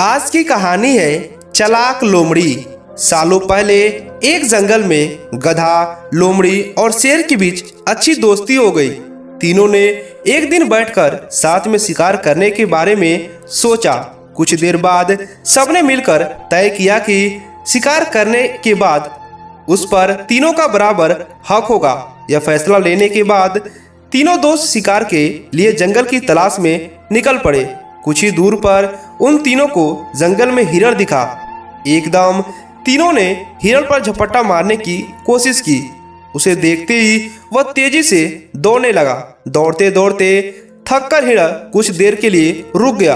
आज की कहानी है चालाक लोमड़ी। सालों पहले एक जंगल में गधा, लोमड़ी और शेर के बीच अच्छी दोस्ती हो गई। तीनों ने एक दिन बैठकर साथ में शिकार करने के बारे में सोचा। कुछ देर बाद सबने मिलकर तय किया कि शिकार करने के बाद उस पर तीनों का बराबर हक होगा। यह फैसला लेने के बाद तीनों दोस्त शिकार के लिए जंगल की तलाश में निकल पड़े। कुछ ही दूर पर उन तीनों को जंगल में हिरण दिखा। एकदम तीनों ने हिरण पर झपट्टा मारने की कोशिश की। उसे देखते ही वह तेजी से दौड़ने लगा। दौड़ते दौड़ते थक कर हिरण कुछ देर के लिए रुक गया।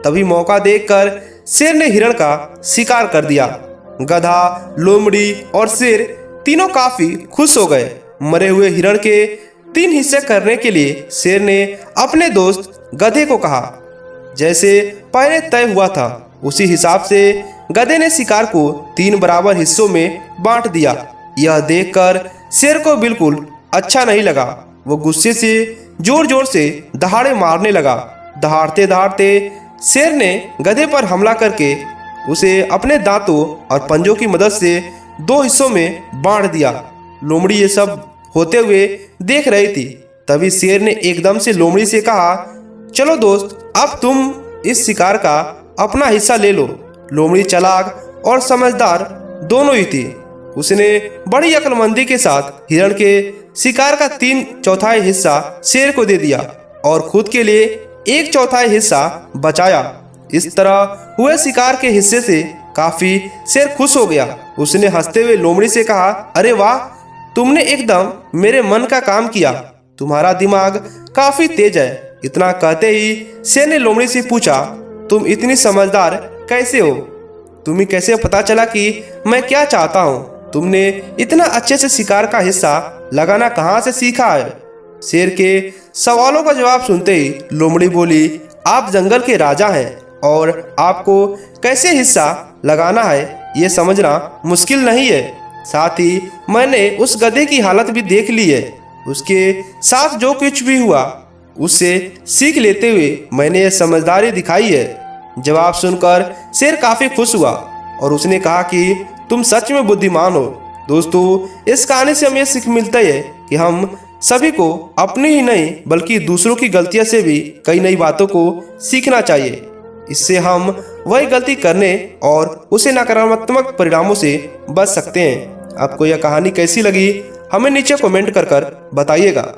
तभी मौका देखकर शेर ने हिरण का शिकार कर दिया। गधा, लोमड़ी और शेर तीनों काफी खुश हो गए। मरे हुए हिरण के 3 हिस्से करने के लिए शेर ने अपने दोस्त गधे को कहा। जैसे पहले तय हुआ था उसी हिसाब से गधे ने शिकार को 3 बराबर हिस्सों में बांट दिया। यह देखकर शेर को बिल्कुल अच्छा नहीं लगा। वो गुस्से से जोर जोर से दहाड़े मारने लगा। दहाड़ते दहाड़ते शेर ने गधे पर हमला करके उसे अपने दांतों और पंजों की मदद से 2 हिस्सों में बांट दिया। लोमड़ी ये सब होते हुए देख रही थी। तभी शेर ने एकदम से लोमड़ी से कहा, चलो दोस्त, अब तुम इस शिकार का अपना हिस्सा ले लो। लोमड़ी चालाक और समझदार दोनों ही थी। उसने बड़ी अक्लमंदी के साथ हिरण के शिकार का 3/4 हिस्सा शेर को दे दिया और खुद के लिए 1/4 हिस्सा बचाया। इस तरह हुए शिकार के हिस्से से काफी शेर खुश हो गया। उसने हंसते हुए लोमड़ी से कहा, अरे वाह, तुमने एकदम मेरे मन का काम किया। तुम्हारा दिमाग काफी तेज है। इतना कहते ही शेर ने लोमड़ी से पूछा, तुम इतनी समझदार कैसे हो? तुम्हें कैसे पता चला कि मैं क्या चाहता हूँ? तुमने इतना अच्छे से शिकार का हिस्सा लगाना कहाँ से सीखा है? शेर के सवालों का जवाब सुनते ही लोमड़ी बोली, आप जंगल के राजा हैं और आपको कैसे हिस्सा लगाना है ये समझना मुश्किल नहीं है। साथ ही मैंने उस गधे की हालत भी देख ली है। उसके साथ जो कुछ भी हुआ उससे सीख लेते हुए मैंने ये समझदारी दिखाई है। जवाब सुनकर शेर काफी खुश हुआ और उसने कहा कि तुम सच में बुद्धिमान हो। दोस्तों, इस कहानी से हमें यह सीख मिलता है कि हम सभी को अपनी ही नहीं बल्कि दूसरों की गलतियों से भी कई नई बातों को सीखना चाहिए। इससे हम वही गलती करने और उसे नकारात्मक परिणामों से बच सकते हैं। आपको यह कहानी कैसी लगी हमें नीचे कमेंट कर बताइएगा।